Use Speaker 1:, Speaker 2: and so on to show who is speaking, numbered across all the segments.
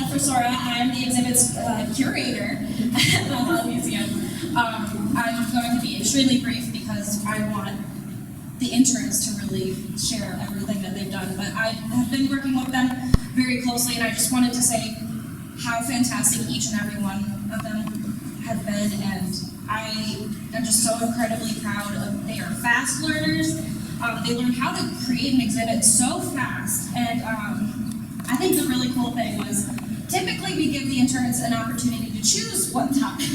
Speaker 1: for Sora. I'm the exhibit's curator at the Holland Museum. I'm going to be extremely brief because I want the interns to really share everything that they've done. But I have been working with them very closely, and I just wanted to say how fantastic each and every one of them have been, and I am just so incredibly proud of. They are fast learners. They learn how to create an exhibit so fast, and I think the really cool thing was typically we give the interns an opportunity to choose one topic.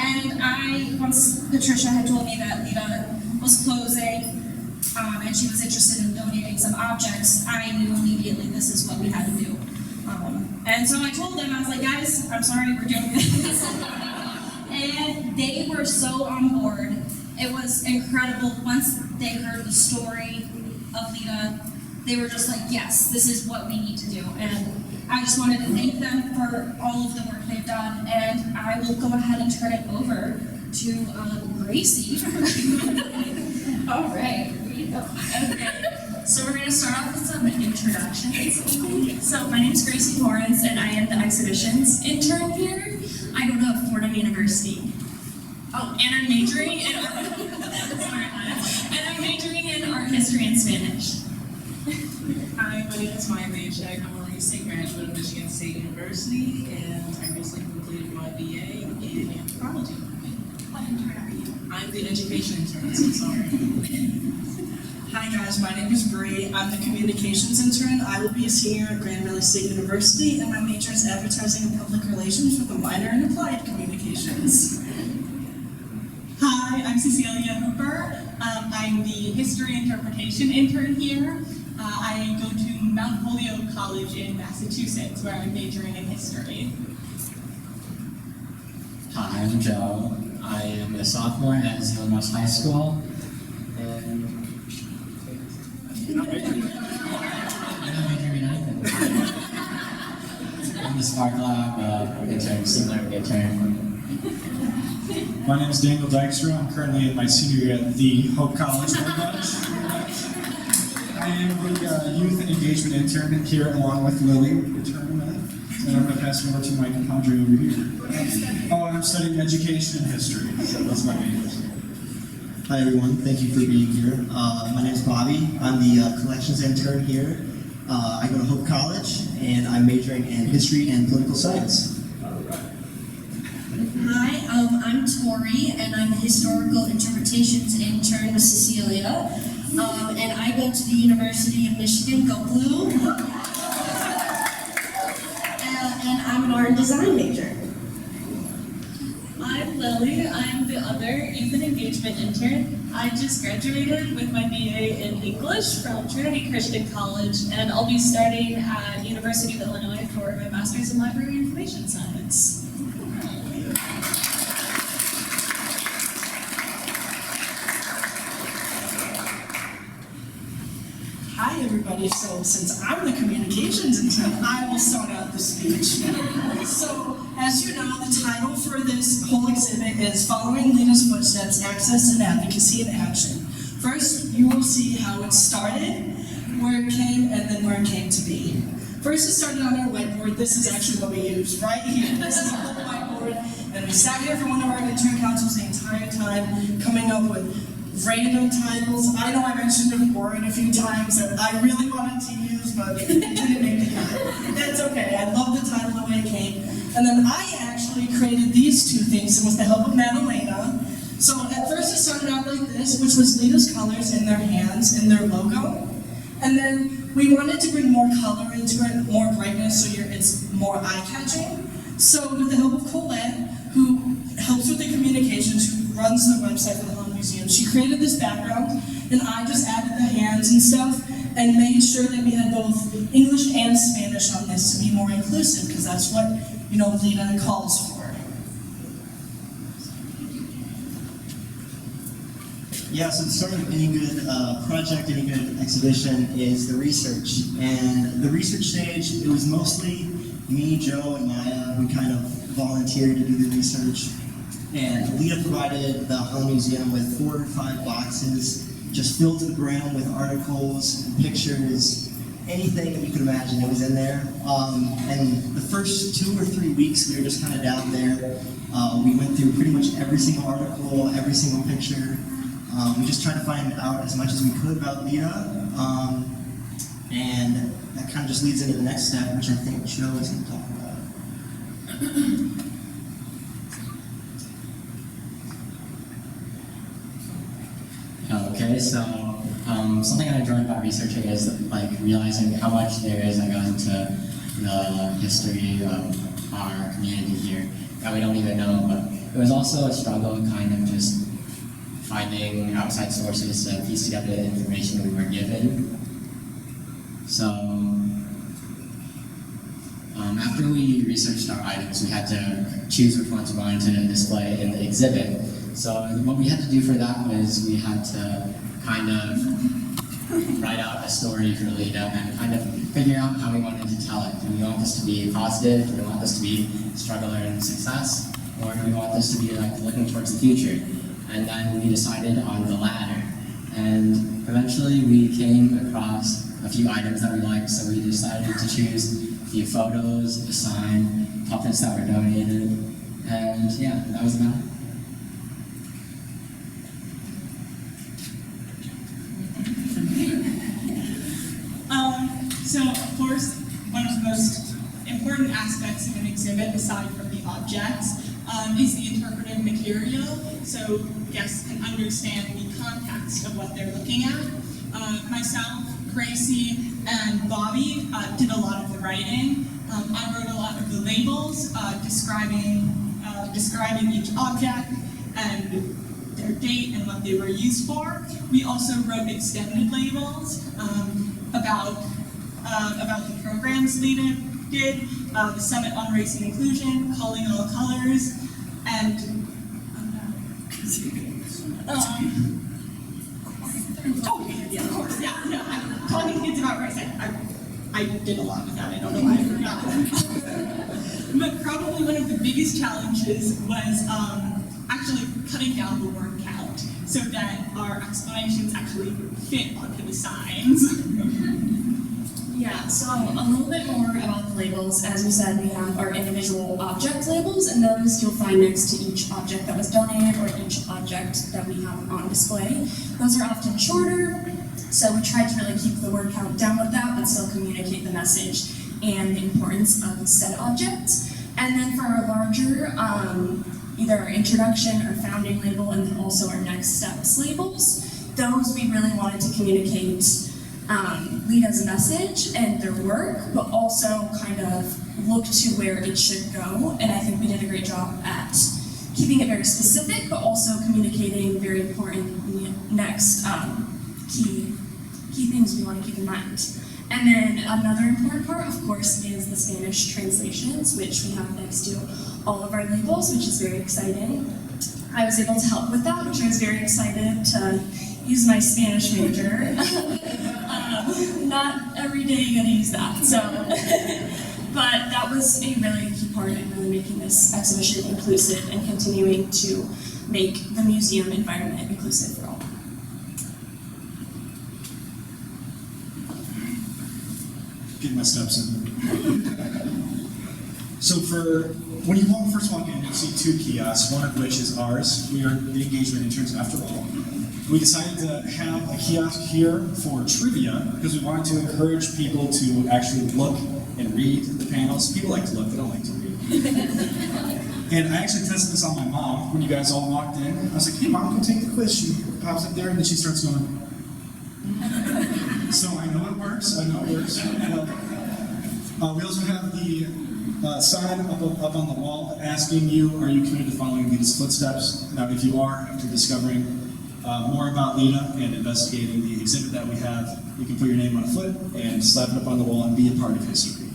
Speaker 1: And once Patricia had told me that LEDA was closing and she was interested in donating some objects, I knew immediately this is what we had to do. And so I told them, I was like, guys, I'm sorry we're doing this. And they were so on board. It was incredible. Once they heard the story of LEDA, they were just like, yes, this is what we need to do. And I just wanted to thank them for all of the work they've done. And I will go ahead and turn it over to Gracie.
Speaker 2: All right, here you go. Okay, so we're going to start off with some introductions. So my name is Gracie Lawrence, and I am the exhibitions intern here. I go to Fordham University. Oh, and I'm majoring in art. Art history and Spanish.
Speaker 3: Hi, my name is Maya Maychek. I'm a recent graduate of Michigan State University, and I recently completed my BA in anthropology.
Speaker 2: What intern are you?
Speaker 3: I'm the education intern, so sorry.
Speaker 4: Hi guys, my name is Bree. I'm the communications intern. I will be a senior at Grand Valley State University, and my major is advertising and public relations with a minor in applied communications.
Speaker 5: Hi, I'm Cecilia Hooper. I'm the history interpretation intern here. I go to Mount Holyoke College in Massachusetts, where I'm majoring in history.
Speaker 6: Hi, I'm Joe. I am a sophomore at Zillamos High School. And I'm not majoring in anything. I'm the Spark Lab intern, similar intern.
Speaker 7: My name is Daniel Dykstra. I'm currently in my senior year at the Hope College. I am the youth engagement intern here along with Lily, intern, and I'm going to pass it over to my compadre over here. Oh, and I'm studying education and history, so that's my major.
Speaker 8: Hi everyone, thank you for being here. My name is Bobby. I'm the collections intern here. I go to Hope College, and I'm majoring in history and political science.
Speaker 9: Hi, I'm Tori, and I'm the historical interpretations intern with Cecilia. And I go to the University of Michigan, go Blue. And I'm an art and design major.
Speaker 5: I'm Lily. I'm the other youth and engagement intern. I just graduated with my BA in English from Trinity Christian College, and I'll be starting at University of Illinois for my master's in library information science.
Speaker 4: Hi everybody, so since I'm the communications intern, I will start out the speech. So, as you know, the title for this whole exhibit is Following LEDA's Footsteps, Access and Advocacy in Action. First, you will see how it started, where it came, and then where it came to be. First, it started on our whiteboard. This is actually what we used right here. This is our whiteboard, and we sat here for one of our intern councils the entire time, coming up with random titles. I know I mentioned a word a few times that I really wanted to use, but it didn't make the cut. That's okay. I love the title the way it came. And then I actually created these two things, and with the help of Madalena. So at first it started out like this, which was LEDA's colors in their hands and their logo. And then we wanted to bring more color into it, more brightness, so it's more eye-catching. So with the help of Colette, who helps with the communications, who runs the website for the Holland Museum, she created this background, and I just added the hands and stuff, and made sure that we had both English and Spanish on this to be more inclusive, because that's what, LEDA calls for.
Speaker 8: Yeah, so the start of any good project, any good exhibition is the research. And the research stage, it was mostly me, Joe, and Maya. We kind of volunteered to do the research. And LEDA provided the Holland Museum with 4 or 5 boxes, just filled to the brim with articles and pictures anything that you could imagine, it was in there. And the first 2 or 3 weeks, we were just kind of down there. We went through pretty much every single article, every single picture. We just tried to find out as much as we could about LEDA. And that kind of just leads into the next step, which I think Joe is going to talk about.
Speaker 6: Okay, so something I enjoy about researching is like realizing how much there is that goes into the history of our community here that we don't even know. But it was also a struggle, kind of just finding outside sources to piece together the information we were given. So after we researched our items, we had to choose which ones we wanted to display in the exhibit. So what we had to do for that was we had to kind of write out a story for LEDA and kind of figure out how we wanted to tell it. Do we want this to be positive? Do we want this to be struggle and success? Or do we want this to be like looking towards the future? And then we decided on the latter. And eventually we came across a few items that we liked, so we decided to choose a few photos, a sign, puppets that were donated, and yeah, that was about it.
Speaker 10: So, of course, one of the most important aspects of an exhibit, aside from the objects, is the interpretive material, so guests can understand the context of what they're looking at. Myself, Gracie, and Bobby did a lot of the writing. I wrote a lot of the labels describing each object and their date and what they were used for. We also wrote extended labels about the programs LEDA did, the Summit on Race and Inclusion, Calling All Colors, and talking kids about race. I did a lot with that. I don't know why I forgot that. But probably one of the biggest challenges was actually cutting down the word count so that our explanations actually fit onto the signs.
Speaker 2: Yeah, so a little bit more about the labels. As we said, we have our individual object labels, and those you'll find next to each object that was donated or each object that we have on display. Those are often shorter, so we tried to really keep the word count down with that, but still communicate the message and the importance of said object. And then for our larger, either our introduction or founding label, and then also our next steps labels, those we really wanted to communicate LEDA's message and their work, but also kind of look to where it should go. And I think we did a great job at keeping it very specific, but also communicating very important next key things we want to keep in mind. And then another important part, of course, is the Spanish translations, which we have next to all of our labels, which is very exciting. I was able to help with that, which I was very excited to use my Spanish major. Not every day you get to use that, so. But that was a really key part in really making this exhibition inclusive and continuing to make the museum environment inclusive for all.
Speaker 7: Get my steps in. So when you first walk in, you'll see two kiosks, one of which is ours. We are the engagement interns after all. We decided to have a kiosk here for trivia because we wanted to encourage people to actually look and read the panels. People like to look, they don't like to read. And I actually tested this on my mom when you guys all walked in. I was like, hey mom, go take the quiz. She pops up there and then she starts going. So I know it works, We also have the sign up on the wall asking you, are you committed to following LEDA's footsteps? Now if you are, after discovering more about LEDA and investigating the exhibit that we have, you can put your name on a foot and slap it up on the wall and be a part of history.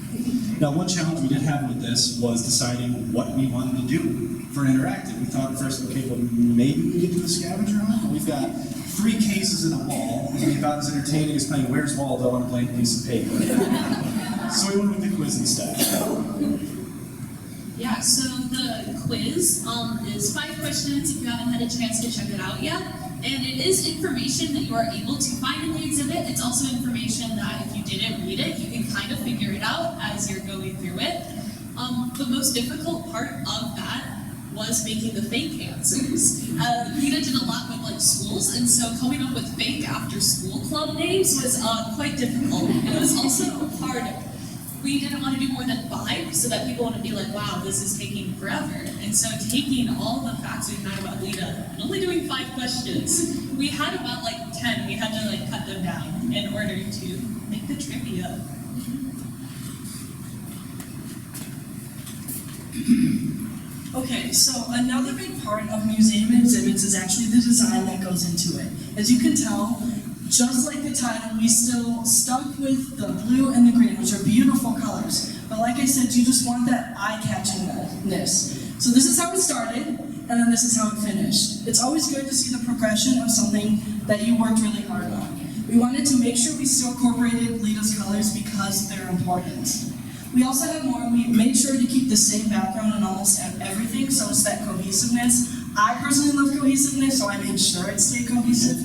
Speaker 7: Now one challenge we did have with this was deciding what we wanted to do for an interactive. We thought at first, okay, well maybe we could do a scavenger hunt. We've got 3 cases in a wall. It's going to be about as entertaining as playing Where's Waldo on a blank piece of paper. So we went with the quiz instead.
Speaker 11: Yeah, so the quiz is 5 questions if you haven't had a chance to check it out yet.
Speaker 2: And it is information that you are able to find in the exhibit. It's also information that if you didn't read it, you can kind of figure it out as you're going through it. The most difficult part of that was making the fake answers. LEDA did a lot with like schools, and so coming up with fake after school club names was quite difficult. It was also hard. We didn't want to do more than 5 so that people wouldn't be like, wow, this is taking forever. And so taking all the facts we had about LEDA and only doing 5 questions, we had about like 10. We had to like cut them down in order to make the trivia.
Speaker 4: Okay, so another big part of museum exhibits is actually the design that goes into it. As you can tell, just like the title, we still stuck with the blue and the green, which are beautiful colors. But like I said, you just want that eye-catchingness. So this is how it started, and then this is how it finished. It's always good to see the progression of something that you worked really hard on. We wanted to make sure we still incorporated LEDA's colors because they're important. We also have more. We made sure to keep the same background on almost everything, so it's that cohesiveness. I personally love cohesiveness, so I made sure it stayed cohesive.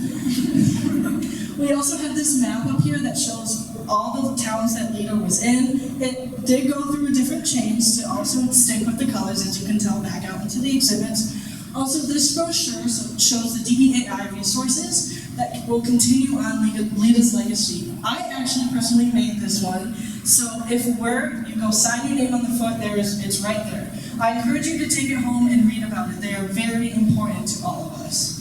Speaker 4: We also have this map up here that shows all the towns that LEDA was in. It did go through different chains to also stick with the colors, as you can tell, back out into the exhibits. Also, this brochure shows the DEAI resources that will continue on LEDA's legacy. I actually personally made this one, so if you go sign your name on the foot, it's right there. I encourage you to take it home and read about it. They are very important to all of us.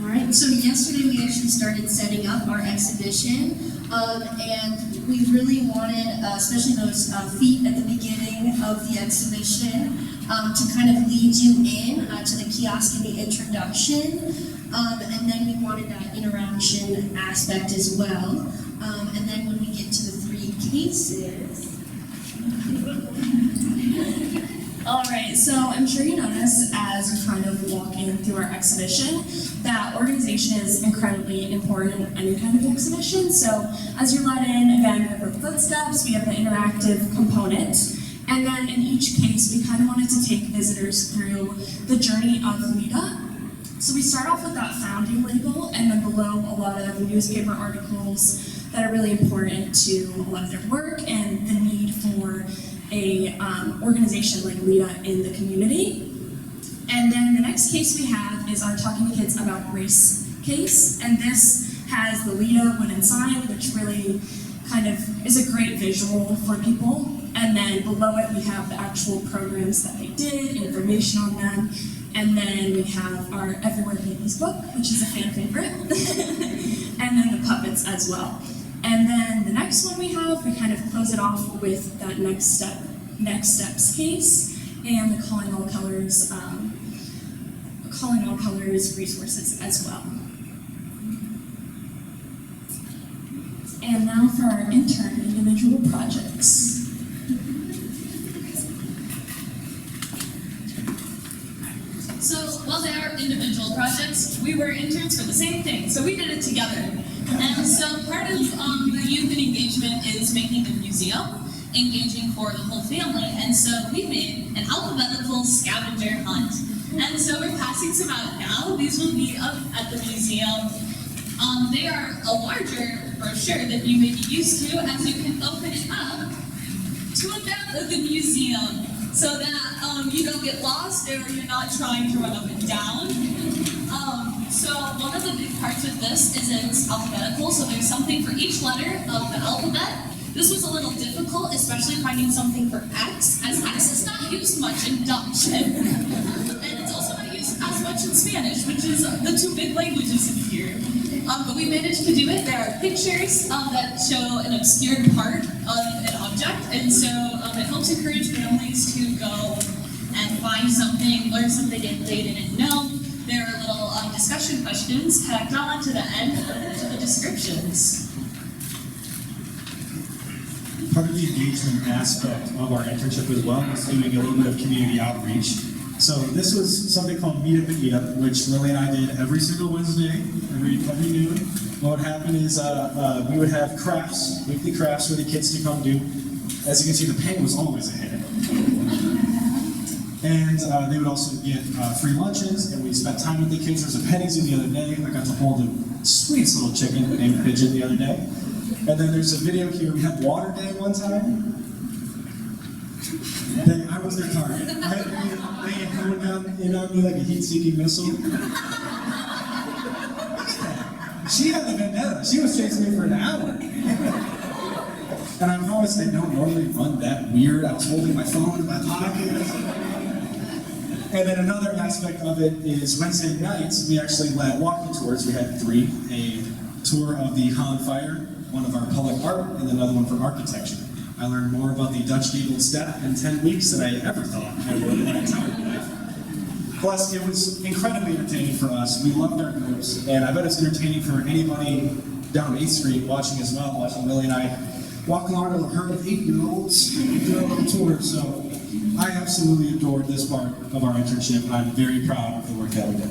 Speaker 9: All right, so yesterday we actually started setting up our exhibition, and we really wanted, especially those feet at the beginning of the exhibition, to kind of lead you in to the kiosk and the introduction, and then we wanted that interaction aspect as well. And then when we get to the 3 cases.
Speaker 2: All right, so I'm sure you notice as you're kind of walking through our exhibition that organization is incredibly important in any kind of exhibition. So as you're let in, again, we have our footsteps, we have the interactive component, and then in each case, we kind of wanted to take visitors through the journey of LEDA. So we start off with that founding label, and then below a lot of newspaper articles that are really important to a lot of their work and the need for a organization like LEDA in the community. And then the next case we have is our Talking to Kids About Race case, and this has the LEDA wooden sign, which really kind of is a great visual for people. And then below it we have the actual programs that they did, information on them, and then we have our Everywhere Babies book, which is a fan favorite, and then the puppets as well. And then the next one we kind of close it off with that next steps case and the Calling All Colors resources as well. And now for our intern individual projects. So while they are individual projects, we were interns for the same thing, so we did it together. And so part of the youth and engagement is making the museum engaging for the whole family, and so we made an alphabetical scavenger hunt. And so we're passing some out now. These will be up at the museum. They are a larger brochure that you may be used to, as you can open it up to a map of the museum, so that you don't get lost or you're not trying to run up and down. So one of the big parts of this is it's alphabetical, so there's something for each letter of the alphabet. This was a little difficult, especially finding something for X, as X is not used much in Dutch, and it's also not used as much in Spanish, which is the 2 big languages in here. But we managed to do it. There are pictures that show an obscured part of an object, and so it helps encourage families to go and find something, learn something they didn't know. There are little discussion questions tacked on to the end to the descriptions.
Speaker 7: Part of the engagement aspect of our internship as well is doing a little bit of community outreach. So this was something called Meetup and Eatup, which Lily and I did every single Wednesday, every noon. What would happen is we would have crafts, weekly crafts for the kids to come do. As you can see, the paint was always a hit. And they would also get free lunches, and we spent time with the kids. There was a petting zoo the other day. I got to hold a sweetest little chicken named Pigeon the other day. And then there's a video here. We had water day one time. I was their target. They honed down in on me like a heat-seeking missile. She had a vendetta. She was chasing me for an hour. And I promise they don't normally run that weird. I was holding my phone in my pocket. And then another aspect of it is Wednesday nights, we actually led walking tours. We had 3, a tour of the Holland Fire, one of our public art, and another one for architecture. I learned more about the Dutch gabled step in 10 weeks than I ever thought I would in my entire life. Plus, it was incredibly entertaining for us. We loved our groups, and I bet it's entertaining for anybody down 8th Street watching as well, watching Lily and I walk along with a herd of 8-year-olds do a little tour. So I absolutely adored this part of our internship, and I'm very proud of the work that we did.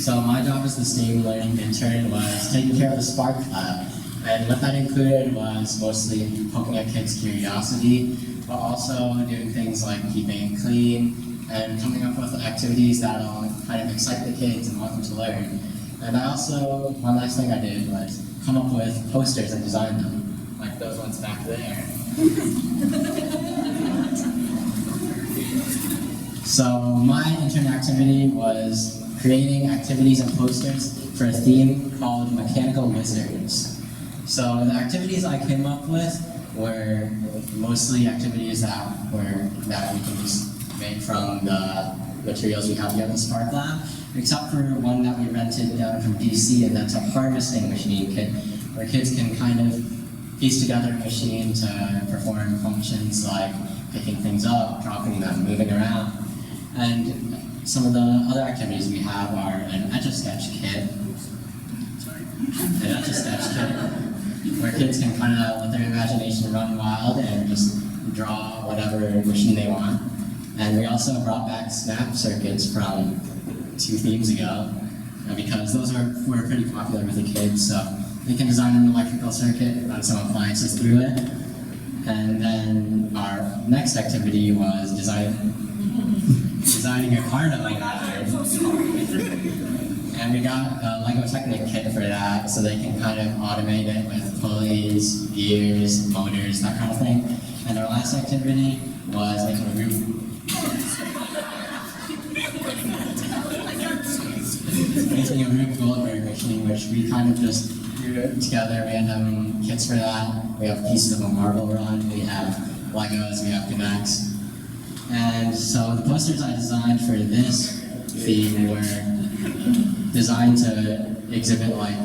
Speaker 6: So my job as the STEAM Learning Intern was taking care of the Spark Lab. And what that included was mostly poking at kids' curiosity, but also doing things like keeping it clean and coming up with activities that'll kind of excite the kids and want them to learn. And I also, one last thing I did was come up with posters and design them, like those ones back there. So my intern activity was creating activities and posters for a theme called Mechanical Wizards. So the activities I came up with were mostly activities that we can just make from the materials we have here at the Spark Lab, except for one that we rented down from DC, and that's a harvesting machine kit, where kids can kind of piece together a machine to perform functions like picking things up, dropping them, moving around. And some of the other activities we have are an Etch-a-Sketch kit, where kids can kind of let their imagination run wild and just draw whatever machine they want. And we also brought back snap circuits from 2 themes ago, because those were pretty popular with the kids, so they can design an electrical circuit, run some appliances through it. And then our next activity was designing a carnival ride. And we got a Lego Technic kit for that, so they can kind of automate it with pulleys, gears, motors, that kind of thing. And our last activity was making a roof. Making a Rube Goldberg machine, which we kind of just threw it together. We had kits for that. We have pieces of a marble run. We have Legos. We have connects. And so the posters I designed for this theme were designed to exhibit like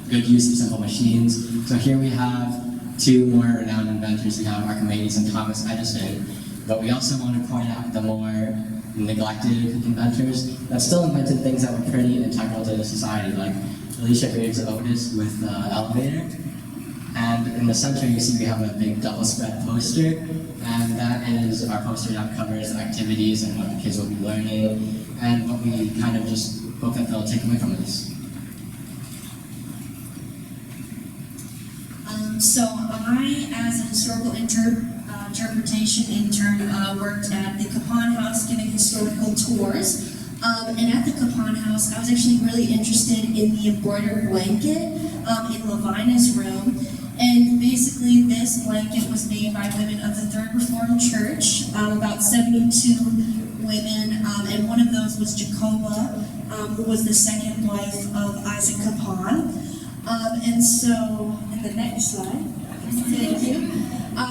Speaker 6: good use of simple machines. So here we have 2 more renowned inventors. We have Archimedes and Thomas Edison. But we also want to point out the more neglected inventors that still invented things that were pretty integral to the society, like Alicia Graves Otis with the elevator. And in the center you see we have a big double spread poster, and that is our poster that covers activities and what the kids will be learning, and what we kind of just hope that they'll take away from this.
Speaker 9: So I, as an historical interpretation intern, worked at the Capon House giving historical tours. And at the Capon House, I was actually really interested in the embroidered blanket in Lavina's room. And basically this blanket was made by women of the Third Reformed Church, about 72 women, and one of those was Jacoba, who was the second wife of Isaac Capon. And so, in the next slide, thank you,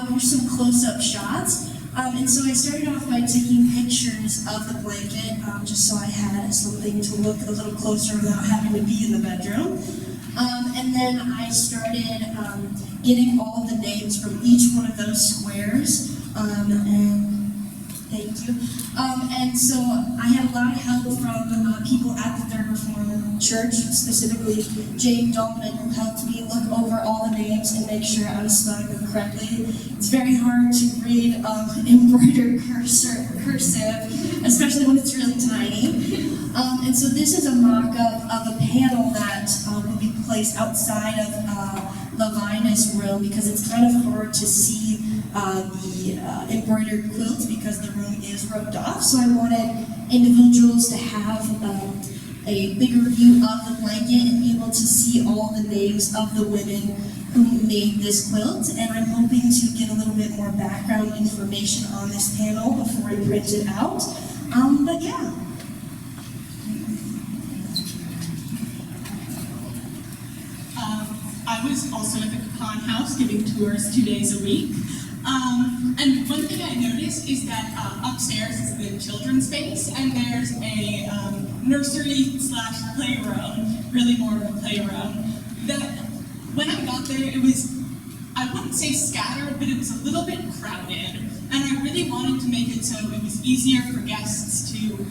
Speaker 9: here's some close-up shots. And so I started off by taking pictures of the blanket, just so I had something to look a little closer without having to be in the bedroom. And then I started getting all of the names from each one of those squares, and thank you. And so I had a lot of help from people at the Third Reformed Church, specifically Jane Dolman, who helped me look over all the names and make sure I was spelling them correctly. It's very hard to read embroidered cursive, especially when it's really tiny. And so this is a mock-up of a panel that will be placed outside of Levinus room because it's kind of hard to see the embroidered quilt because the room is roped off. So I wanted individuals to have a bigger view of the blanket and be able to see all the names of the women who made this quilt. And I'm hoping to get a little bit more background information on this panel before I print it out. But yeah.
Speaker 10: I was also at the Capon House giving tours 2 days a week. And one thing I noticed is that upstairs is the children's space, and there's a nursery / playroom, really more of a playroom, that when I got there, it was, I wouldn't say scattered, but it was a little bit crowded. And I really wanted to make it so it was easier for guests to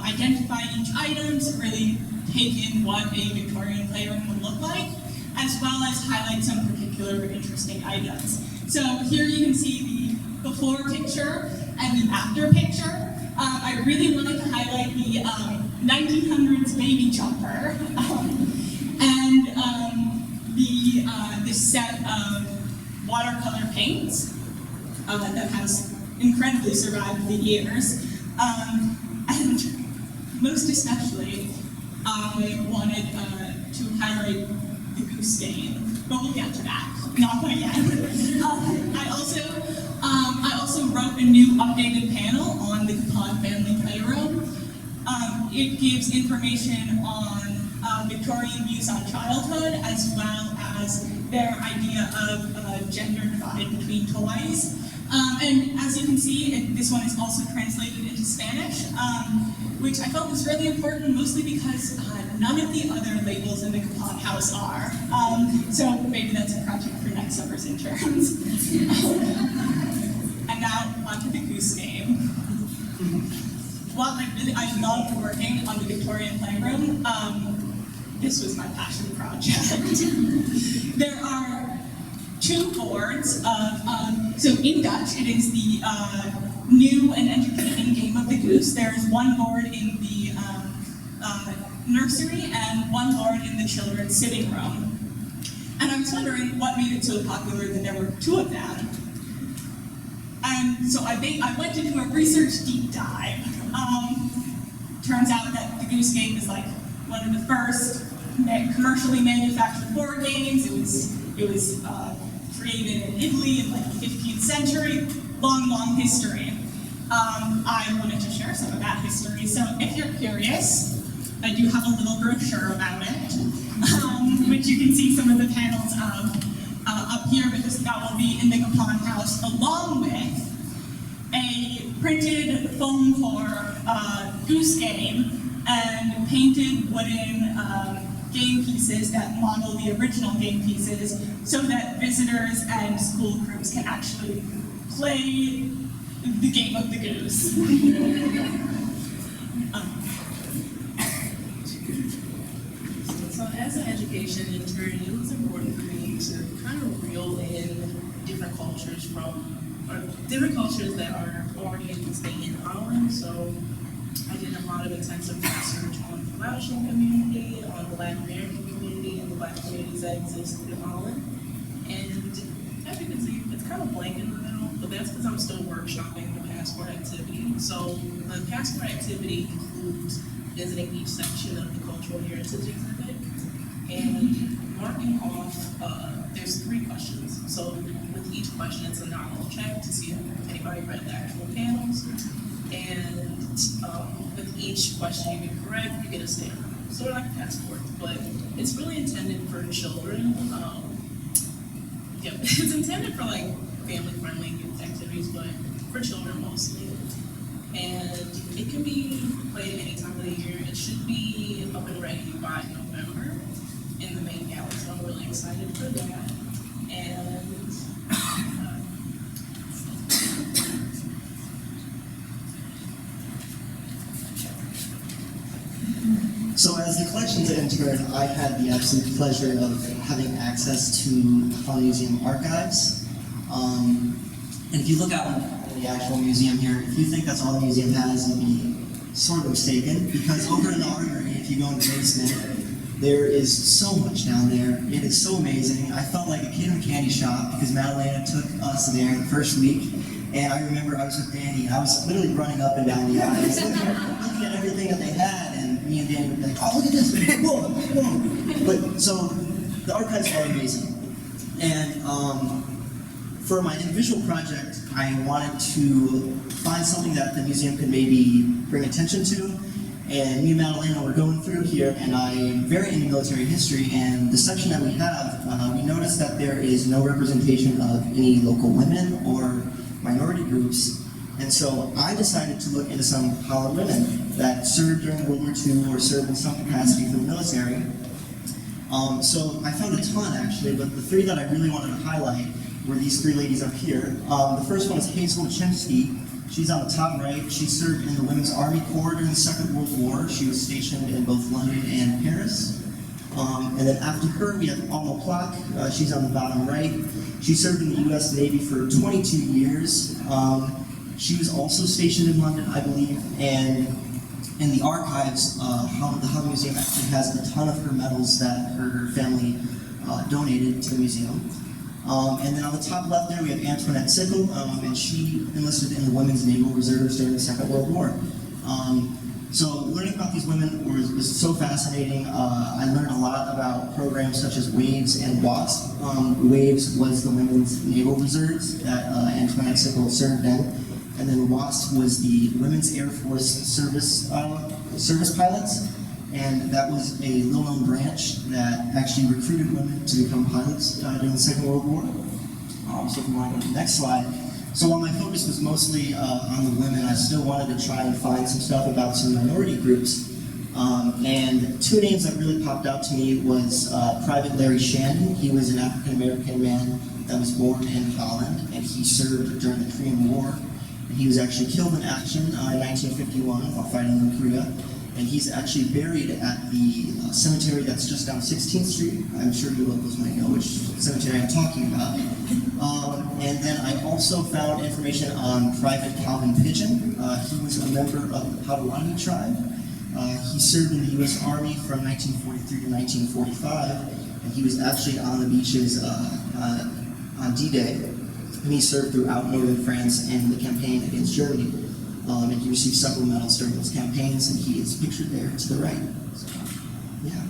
Speaker 10: identify each item, to really take in what a Victorian playroom would look like, as well as highlight some particular interesting items. So here you can see the before picture and the after picture. I really wanted to highlight the 1900s baby jumper and this set of watercolor paints that has incredibly survived the years. And most especially, I wanted to highlight the goose game, but we'll get to that. Not quite yet. I also wrote a new updated panel on the Capon family playroom. It gives information on Victorian views on childhood, as well as their idea of gender divide between toys. And as you can see, this one is also translated into Spanish, which I felt was really important, mostly because none of the other labels in the Capon House are. So maybe that's a project for next summer's interns. And now onto the goose game. While I loved working on the Victorian playroom, this was my passion project. There are 2 boards of, so in Dutch it is the new and entertaining game of the goose. There is 1 board in the nursery and 1 board in the children's sitting room. And I was wondering what made it so popular that there were 2 of them. And so I went into a research deep dive. Turns out that the goose game is like one of the first commercially manufactured board games. It was created in Italy in like the 15th century. Long history. I wanted to share some of that history. So if you're curious, I do have a little brochure about it, which you can see some of the panels of up here, because that will be in the Capon House, along with a printed foam core goose game and painted wooden game pieces that model the original game pieces, so that visitors and school groups can actually play the game of the goose.
Speaker 3: So as an education intern, it was important for me to kind of reel in different cultures that are already existing in Holland. So I did a lot of intensive research on the Laotian community, on the Latin American community, and the Black communities that exist in Holland. And as you can see, it's kind of blank in the middle, but that's because I'm still workshopping the passport activity. So the passport activity includes visiting each section of the cultural heritage exhibit and marking off, there's 3 questions. So with each question, it's a nominal check to see if anybody read the actual panels. And with each question you get correct, you get a stamp. Sort of like a passport, but it's really intended for children. It's intended for like family-friendly activities, but for children mostly. And it can be played any time of the year. It should be up and ready by November in the main gallery, so I'm really excited for that. And
Speaker 8: So as the collections intern, I had the absolute pleasure of having access to Holland Museum archives. And if you look out in the actual museum here, if you think that's all the museum has, you'll be sort of mistaken, because over in the armory, if you go in the basement, There is so much down there. It is so amazing. I felt like a kid in a candy shop because Madalena took us there the first week. And I remember I was with Danny. I was literally running up and down the aisles, looking at everything that they had. And me and Danny would be like, oh, look at this. Whoa, whoa. But so the archives are amazing. And for my individual project, I wanted to find something that the museum could maybe bring attention to. And me and Madalena were going through here, and I'm very into military history, and the section that we have, we noticed that there is no representation of any local women or minority groups. And so I decided to look into some Holland women that served during World War II or served in some capacity for the military. So I found a ton actually, but the three that I really wanted to highlight were these three ladies up here. The first one is Hazel Chimsky. She's on the top right. She served in the Women's Army Corps during the Second World War. She was stationed in both London and Paris. And then after her, we have Alma Plock. She's on the bottom right. She served in the U.S. Navy for 22 years. She was also stationed in London, I believe. And in the archives, the Holland Museum actually has a ton of her medals that her family donated to the museum. And then on the top left there, we have Antoinette Sickle, and she enlisted in the Women's Naval Reserves during the Second World War. So learning about these women was so fascinating. I learned a lot about programs such as WAVES and WASP. WAVES was the Women's Naval Reserves that Antoinette Sickle served in, and then WASP was the Women's Air Force Service pilots. And that was a little-known branch that actually recruited women to become pilots during the Second World War. So if you want to go to the next slide. So while my focus was mostly on the women, I still wanted to try and find some stuff about some minority groups. And two names that really popped out to me was Private Larry Shannon. He was an African-American man that was born in Holland, and he served during the Korean War. And he was actually killed in action in 1951 while fighting in Korea. And he's actually buried at the cemetery that's just down 16th Street. I'm sure you locals might know which cemetery I'm talking about. And then I also found information on Private Calvin Pigeon. He was a member of the Potawatomi tribe. He served in the U.S. Army from 1943 to 1945, and he was actually on the beaches on D-Day, and he served throughout northern France and the campaign against Germany. And he received several medals during those campaigns, and he is pictured there to the right. So, yeah.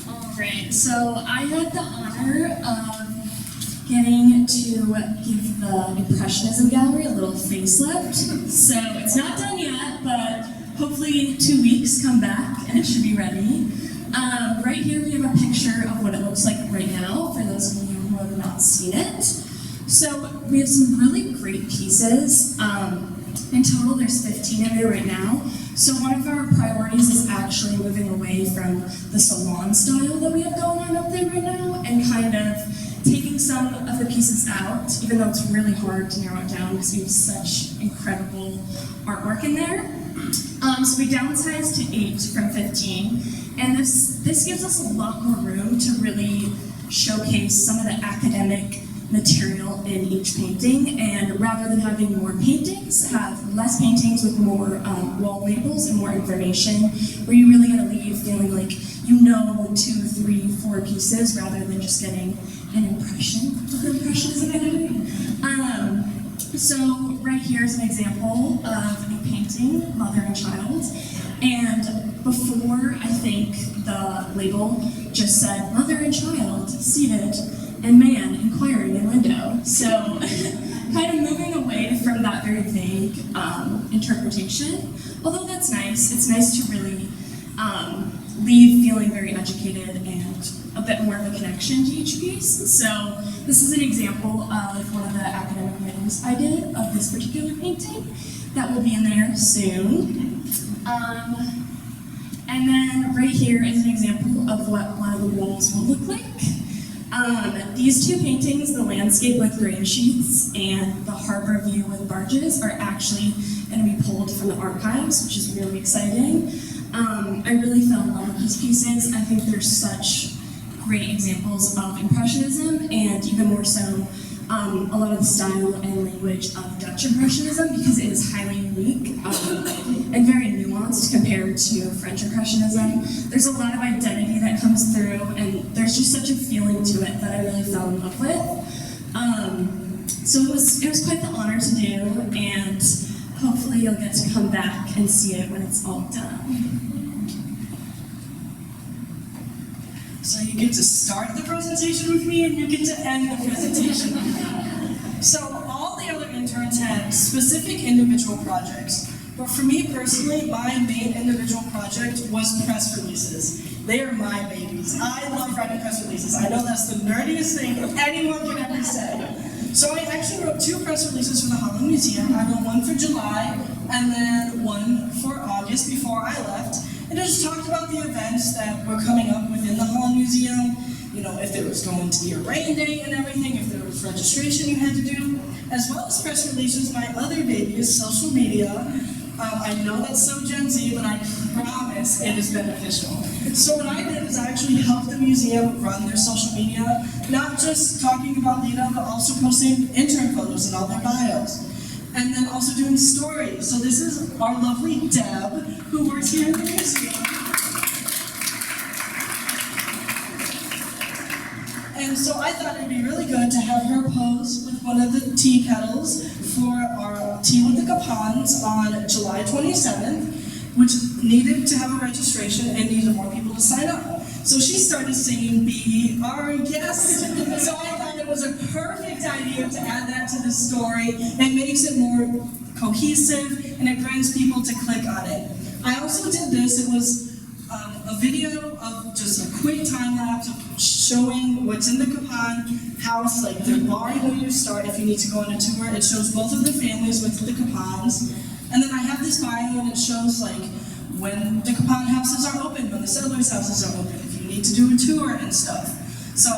Speaker 2: Alright, so I had the honor of getting to give the Impressionism Gallery a little facelift. So it's not done yet, but hopefully 2 weeks, come back, and it should be ready. Right here we have a picture of what it looks like right now, for those of you who have not seen it. So we have some really great pieces. In total, there's 15 in there right now. So one of our priorities is actually moving away from the salon style that we have going on up there right now, and kind of taking some of the pieces out, even though it's really hard to narrow it down because we have such incredible artwork in there. So we downsized to 8 from 15, and this gives us a lot more room to really showcase some of the academic material in each painting, and rather than having more paintings, have less paintings with more wall labels and more information, where you really gotta leave feeling like you know 2, 3, 4 pieces rather than just getting an impression of the Impressionism gallery. So right here is an example of a painting, Mother and Child, and before I think the label just said Mother and Child seated and man inquiring in window. So kind of moving away from that very vague interpretation. Although that's nice, it's nice to really leave feeling very educated and a bit more of a connection to each piece. So this is an example of one of the academic writings I did of this particular painting. That will be in there soon. And then right here is an example of what one of the walls will look like. These two paintings, the landscape with grain sheets and the harbor view with barges, are actually going to be pulled from the archives, which is really exciting. I really fell in love with these pieces. I think they're such great examples of Impressionism, and even more so,
Speaker 11: a lot of the style and language of Dutch Impressionism because it is highly unique and very nuanced compared to French Impressionism. There's a lot of identity that comes through, and there's just such a feeling to it that I really fell in love with. So it was quite the honor to do, and hopefully you'll get to come back and see it when it's all done.
Speaker 4: So you get to start the presentation with me, and you get to end the presentation with me. So all the other interns had specific individual projects, but for me personally, my main individual project was press releases. They are my babies. I love writing press releases. I know that's the nerdiest thing anyone can ever say. So I actually wrote 2 press releases for the Holland Museum. I wrote one for July, and then one for August before I left. And I just talked about the events that were coming up within the Holland Museum, you know, if there was going to be a rain day and everything, if there was registration you had to do, as well as press releases. My other baby is social media. I know that's so Gen Z, but I promise it is beneficial. So what I did is I actually helped the museum run their social media, not just talking about LEDA, but also posting intern photos and all their bios. And then also doing stories. So this is our lovely Deb, who works here in the museum. And so I thought it'd be really good to have her pose with one of the tea kettles for our Tea with the Capons on July 27th, which needed to have a registration and needed more people to sign up. So she started singing "Be Our Guest." So I thought it was a perfect idea to add that to the story. It makes it more cohesive and it brings people to click on it. I also did this. It was a video of just a quick time lapse of showing what's in the Capon house, like the barring where you start if you need to go on a tour. It shows both of the families with the Capons. And then I have this bio and it shows like when the Capon houses are open, when the settlers' houses are open, if you need to do a tour and stuff. So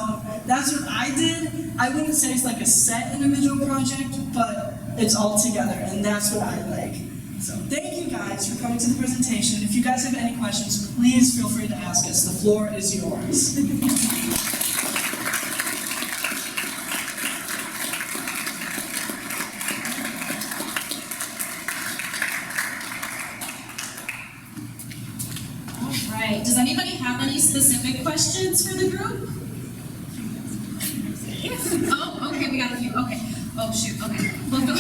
Speaker 4: that's what I did. I wouldn't say it's like a set individual project, but it's all together, and that's what I like. So thank you guys for coming to the presentation. If you guys have any questions, please feel free to ask us. The floor is yours.
Speaker 1: Right, does anybody have any specific questions for the group? Oh, okay, we got a few, okay. Oh, shoot, okay. We'll go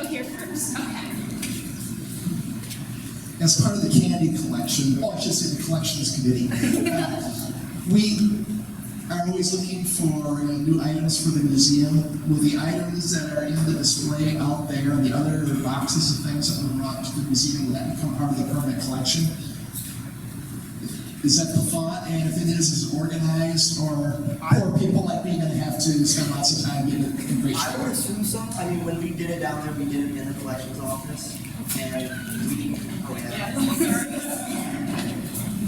Speaker 1: here first, okay.
Speaker 12: As part of the candy collection, or I should say the collections committee, we are always looking for new items for the museum. Will the items that are in the display out there, the other boxes of things that were brought to the museum, will that become part of the permanent collection? Is that the thought? And if it is it organized, or poor people like me going to have to spend lots of time getting it in great shape?
Speaker 8: I would assume so. I mean, when we did it down there, we did it in the collections office, and we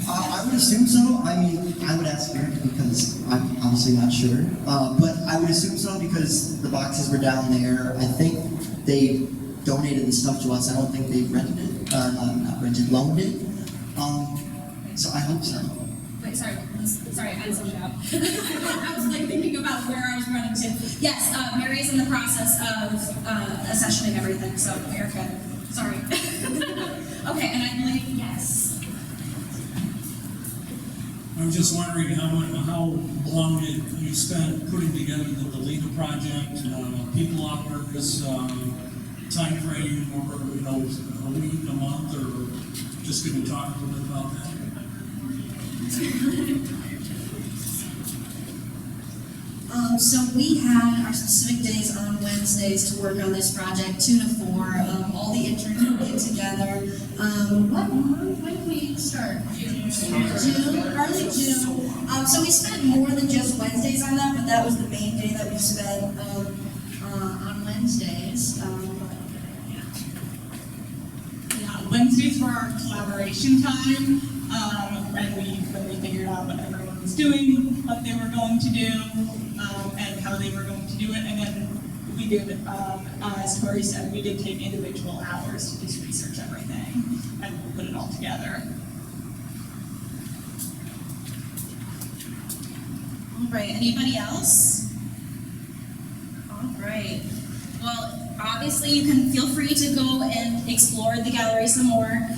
Speaker 8: I would assume so. I mean, I would ask Eric because I'm obviously not sure, but I would assume so because the boxes were down there. I think they donated the stuff to us. I don't think they rented it, not rented, loaned it. So I hope so.
Speaker 1: Wait, sorry, I zoned out. I was like thinking about where I was running to. Yes, Mary is in the process of accessioning everything, so you're good. Sorry. Okay, and I believe, yes.
Speaker 13: I was just wondering how long you spent putting together the LEDA project, people hours, time frame, or a week, a month, or just going to talk a little bit about that?
Speaker 9: So we had our specific days on Wednesdays to work on this project, 2 to 4. All the interns would get together. What month? When did we start? June, early June. So we spent more than just Wednesdays on that, but that was the main day that we spent on Wednesdays.
Speaker 10: Wednesdays were our collaboration time, when we figured out what everyone was doing, what they were going to do, and how they were going to do it, and then we did, as Tori said, we did take individual hours to just research everything and put it all together.
Speaker 1: All right, anybody else? right. Well, obviously you can feel free to go and explore the gallery some more.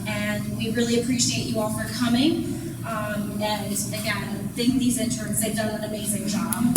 Speaker 1: And we really appreciate you all for coming. And again, thank these interns, they've done an amazing job.